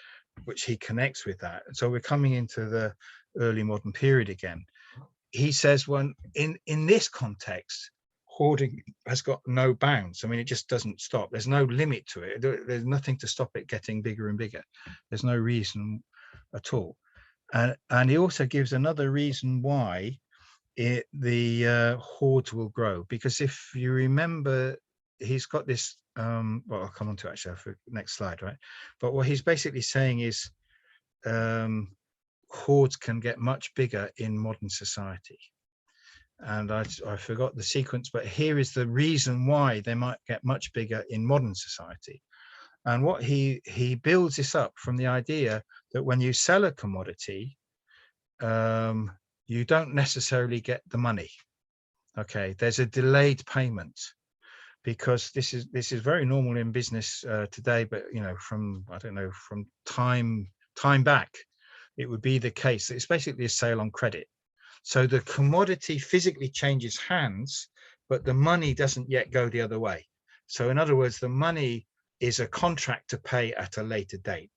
which he connects with that. So we're coming into the early modern period again. He says, when in this context, hoarding has got no bounds. I mean, it just doesn't stop. There's no limit to it. There's nothing to stop it getting bigger and bigger. There's no reason at all. And he also gives another reason why the hoards will grow. Because if you remember, he's got this, well, I'll come on to actually for next slide, right? But what he's basically saying is hoards can get much bigger in modern society. And I forgot the sequence, but here is the reason why they might get much bigger in modern society. And what he builds this up from the idea that when you sell a commodity, you don't necessarily get the money. Okay, there's a delayed payment, because this is very normal in business today. But you know, from I don't know, from time back, it would be the case that it's basically a sale on credit. So the commodity physically changes hands, but the money doesn't yet go the other way. So in other words, the money is a contract to pay at a later date.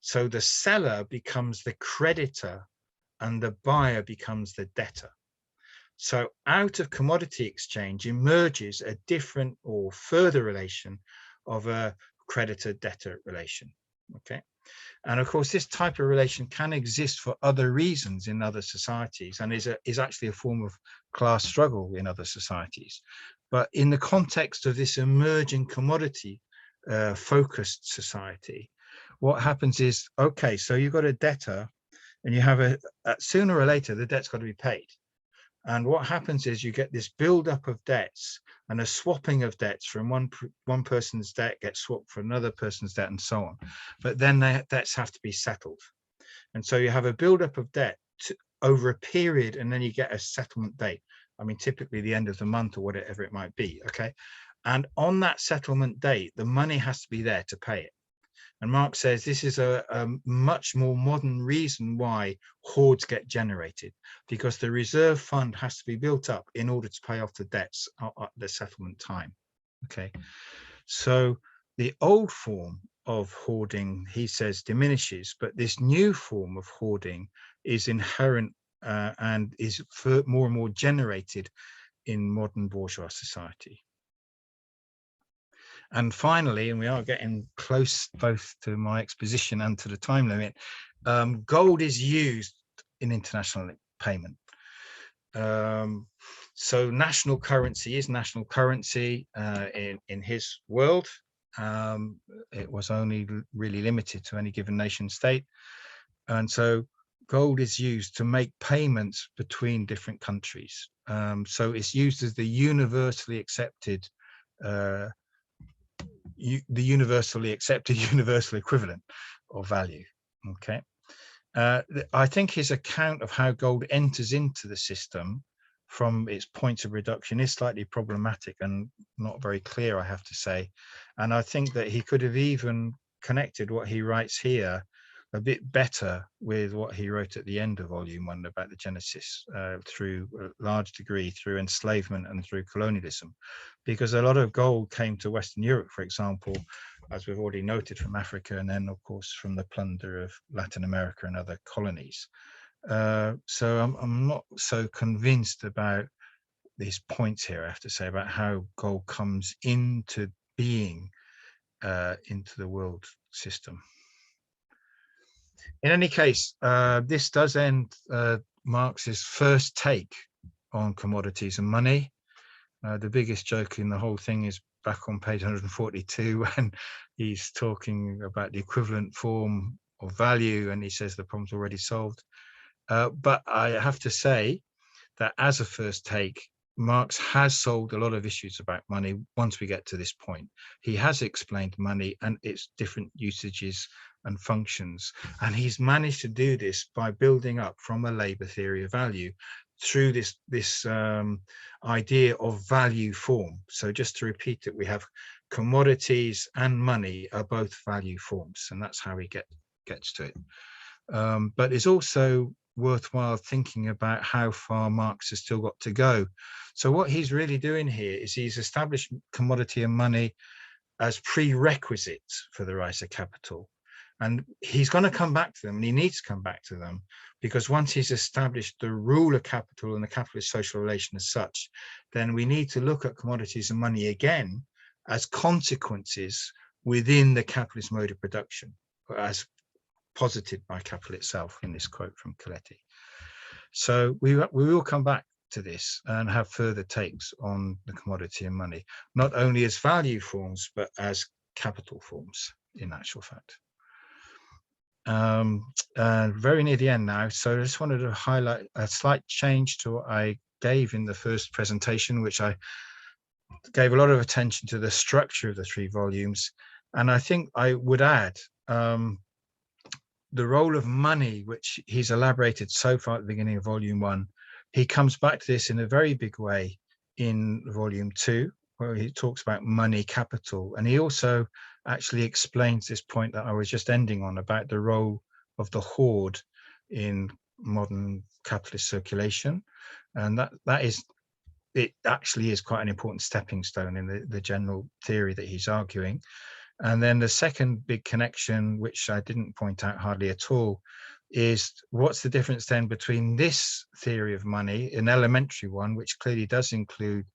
So the seller becomes the creditor and the buyer becomes the debtor. So out of commodity exchange emerges a different or further relation of a creditor-debtor relation. Okay. And of course, this type of relation can exist for other reasons in other societies, and is actually a form of class struggle in other societies. But in the context of this emerging commodity focused society, what happens is, okay, so you've got a debtor, and you have sooner or later the debt's got to be paid. And what happens is you get this buildup of debts and a swapping of debts from one person's debt gets swapped for another person's debt and so on. But then the debts have to be settled. And so you have a buildup of debt over a period, and then you get a settlement date. I mean, typically the end of the month or whatever it might be. Okay. And on that settlement date, the money has to be there to pay it. And Marx says this is a much more modern reason why hoards get generated, because the reserve fund has to be built up in order to pay off the debts at the settlement time. Okay, so the old form of hoarding, he says, diminishes, but this new form of hoarding is inherent and is more and more generated in modern bourgeois society. And finally, and we are getting close both to my exposition and to the time limit, gold is used in international payment. So national currency is national currency in his world. It was only really limited to any given nation state. And so gold is used to make payments between different countries. So it's used as the universally accepted universal equivalent of value. Okay, I think his account of how gold enters into the system from its points of reduction is slightly problematic and not very clear, I have to say. And I think that he could have even connected what he writes here a bit better with what he wrote at the end of volume 1 about the genesis through a large degree through enslavement and through colonialism, because a lot of gold came to Western Europe, for example, as we've already noted, from Africa, and then of course from the plunder of Latin America and other colonies. So I'm not so convinced about these points here, I have to say, about how gold comes into being into the world system. In any case, this does end Marx's first take on commodities and money. The biggest joke in the whole thing is back on page 142 when he's talking about the equivalent form of value, and he says the problem's already solved. But I have to say that as a first take, Marx has solved a lot of issues about money once we get to this point. He has explained money and its different usages and functions, and he's managed to do this by building up from a labor theory of value through this idea of value form. So just to repeat it, we have commodities and money are both value forms, and that's how he gets to it. But it's also worthwhile thinking about how far Marx has still got to go. So what he's really doing here is he's established commodity and money as prerequisites for the rise of capital. And he's going to come back to them, and he needs to come back to them, because once he's established the rule of capital and the capitalist social relation as such, then we need to look at commodities and money again as consequences within the capitalist mode of production, as posited by capital itself in this quote from Coletti. So we will come back to this and have further takes on the commodity and money, not only as value forms, but as capital forms in actual fact. Very near the end now, so I just wanted to highlight a slight change to what I gave in the first presentation, which I gave a lot of attention to the structure of the 3 volumes. And I think I would add the role of money, which he's elaborated so far at the beginning of volume 1. He comes back to this in a very big way in volume 2, where he talks about money capital. And he also actually explains this point that I was just ending on about the role of the hoard in modern capitalist circulation. And it actually is quite an important stepping stone in the general theory that he's arguing. And then the second big connection, which I didn't point out hardly at all, is what's the difference then between this theory of money, an elementary one, which clearly does include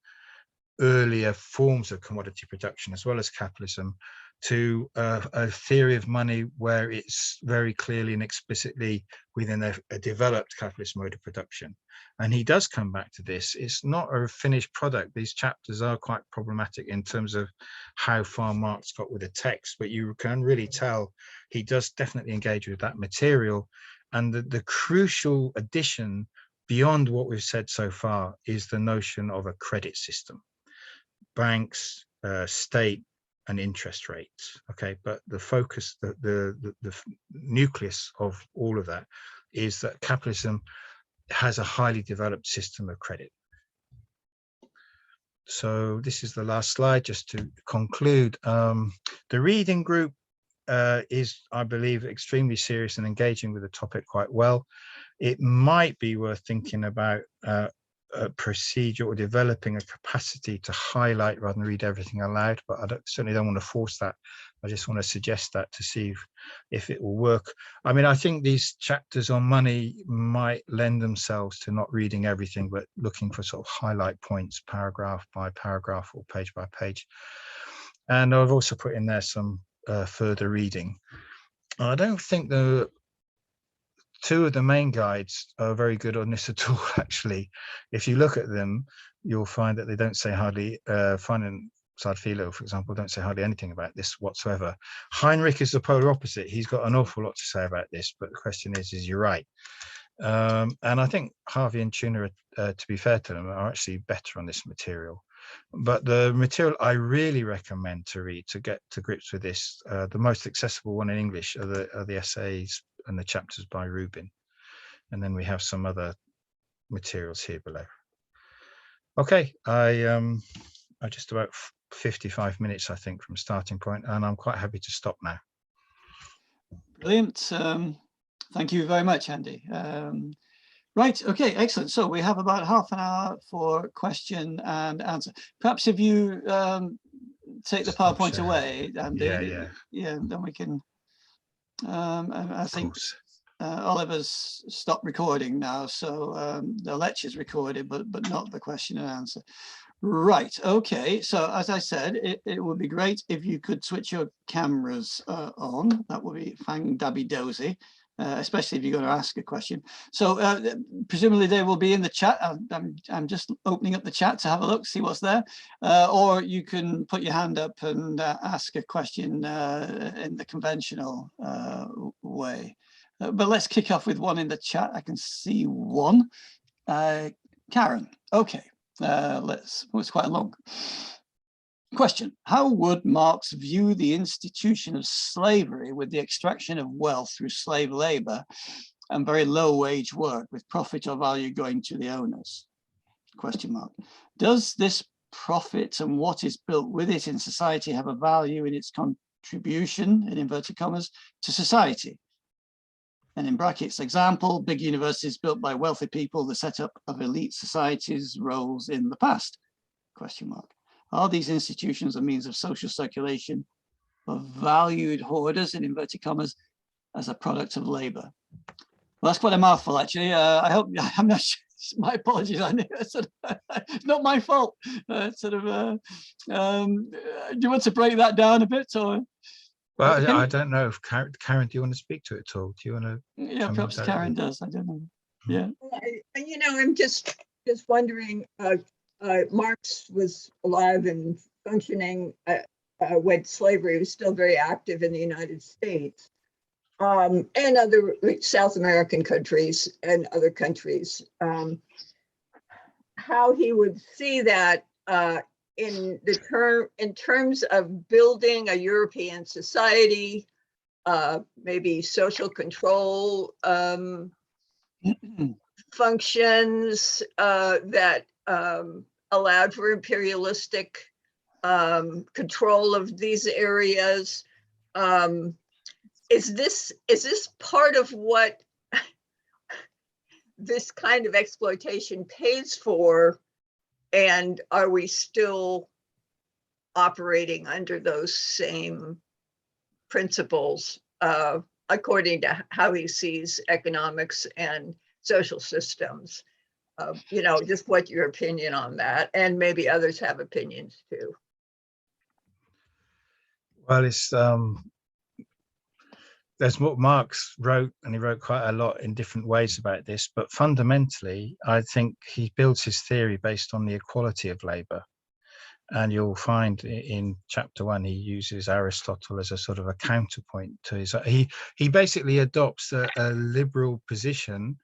earlier forms of commodity production as well as capitalism, to a theory of money where it's very clearly and explicitly within a developed capitalist mode of production. And he does come back to this. It's not a finished product. These chapters are quite problematic in terms of how far Marx got with the text, but you can really tell he does definitely engage with that material. And the crucial addition beyond what we've said so far is the notion of a credit system. Banks, state, and interest rates. Okay, but the focus, the nucleus of all of that is that capitalism has a highly developed system of credit. So this is the last slide, just to conclude. The reading group is, I believe, extremely serious and engaging with the topic quite well. It might be worth thinking about a procedure or developing a capacity to highlight rather than read everything aloud, but I certainly don't want to force that. I just want to suggest that to see if it will work. I mean, I think these chapters on money might lend themselves to not reading everything, but looking for sort of highlight points, paragraph by paragraph or page by page. And I've also put in there some further reading. I don't think the 2 of the main guides are very good on this at all, actually. If you look at them, you'll find that they don't say hardly, Fein and Sadfilo, for example, don't say hardly anything about this whatsoever. Heinrich is the polar opposite. He's got an awful lot to say about this, but the question is you're right. And I think Harvey and Tuna, to be fair to them, are actually better on this material. But the material I really recommend to read to get to grips with this, the most accessible one in English are the essays and the chapters by Rubin. And then we have some other materials here below. Okay, I just about 55 minutes, I think, from starting point, and I'm quite happy to stop now. Brilliant. Thank you very much, Andy. Right, okay, excellent. So we have about half an hour for question and answer. Perhaps if you take the PowerPoint away, Andy, yeah, then we can, I think Oliver's stopped recording now, so the lecture's recorded, but not the question and answer. Right, okay, so as I said, it would be great if you could switch your cameras on. That would be fang-dabby-dozy. Especially if you're going to ask a question. So presumably they will be in the chat. I'm just opening up the chat to have a look, see what's there. Or you can put your hand up and ask a question in the conventional way. But let's kick off with one in the chat. I can see one. Karen, okay. It's quite long. Question: how would Marx view the institution of slavery with the extraction of wealth through slave labor and very low wage work with profit or value going to the owners? Question mark. Does this profit and what is built with it in society have a value in its contribution, in inverted commas, to society? And in brackets, example, big universities built by wealthy people, the setup of elite societies, roles in the past? Question mark. Are these institutions a means of social circulation of valued hoarders, in inverted commas, as a product of labor. Well, that's quite a mouthful, actually. I hope I'm not sure. My apologies. I knew it's not my fault. Do you want to break that down a bit, or? Well, I don't know if Karen, do you want to speak to it at all? Do you want to? Yeah, perhaps Karen does. I don't know. Yeah. I'm just wondering. Marx was alive and functioning when slavery was still very active in the United States. And other South American countries and other countries, how he would see that in terms of building a European society, maybe social control functions that allowed for imperialistic control of these areas. Is this part of what this kind of exploitation pays for? And are we still operating under those same principles according to how he sees economics and social systems? Just what your opinion on that, and maybe others have opinions too. Well, it's there's what Marx wrote, and he wrote quite a lot in different ways about this, but fundamentally, I think he builds his theory based on the equality of labor. And you'll find in chapter 1, he uses Aristotle as a sort of a counterpoint to his, he basically adopts a liberal position,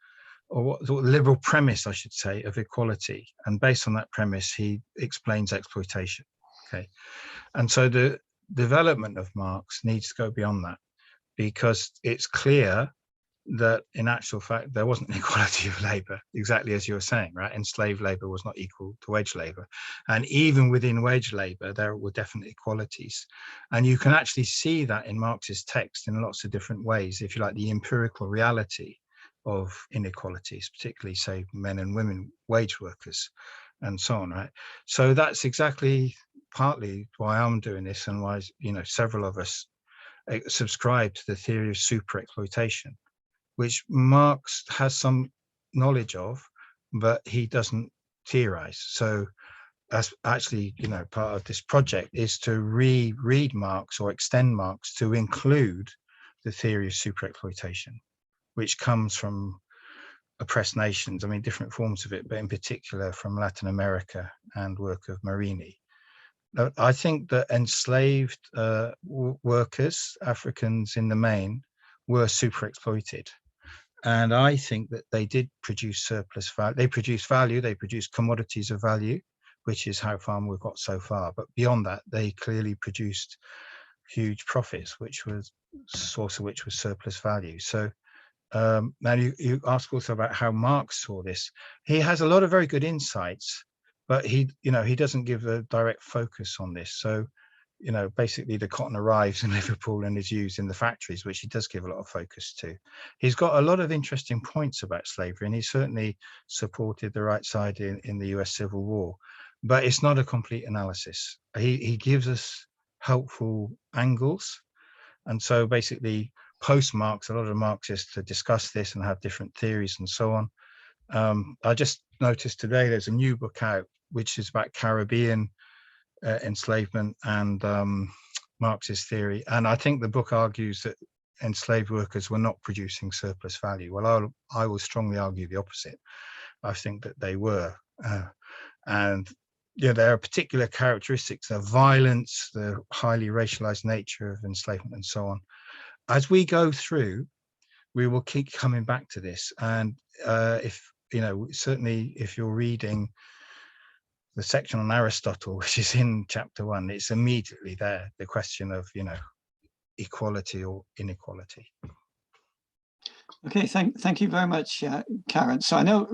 or what liberal premise, I should say, of equality. And based on that premise, he explains exploitation. Okay. And so the development of Marx needs to go beyond that, because it's clear that in actual fact, there wasn't an equality of labor, exactly as you were saying, right? Enslaved labor was not equal to wage labor. And even within wage labor, there were definite inequalities. And you can actually see that in Marx's text in lots of different ways, if you like, the empirical reality of inequalities, particularly, say, men and women wage workers and so on, right? So that's exactly partly why I'm doing this, and why, several of us subscribe to the theory of super exploitation, which Marx has some knowledge of, but he doesn't theorize. So that's actually, part of this project is to reread Marx or extend Marx to include the theory of super exploitation, which comes from oppressed nations. I mean, different forms of it, but in particular from Latin America and work of Marini. I think that enslaved workers, Africans in the main, were super exploited. And I think that they did produce surplus value. They produced value, they produced commodities of value, which is how far we've got so far. But beyond that, they clearly produced huge profits, which was source of which was surplus value. So now you ask also about how Marx saw this. He has a lot of very good insights, but he doesn't give a direct focus on this. So, basically the cotton arrives in Liverpool and is used in the factories, which he does give a lot of focus to. He's got a lot of interesting points about slavery, and he certainly supported the right side in the US Civil War, but it's not a complete analysis. He gives us helpful angles. And so basically post-Marx, a lot of Marxists to discuss this and have different theories and so on. I just noticed today there's a new book out, which is about Caribbean enslavement and Marx's theory. And I think the book argues that enslaved workers were not producing surplus value. Well, I will strongly argue the opposite. I think that they were. And there are particular characteristics, the violence, the highly racialized nature of enslavement and so on. As we go through, we will keep coming back to this. And certainly if you're reading the section on Aristotle, which is in chapter 1, it's immediately there, the question of, equality or inequality. Okay, thank you very much, Karen. So I know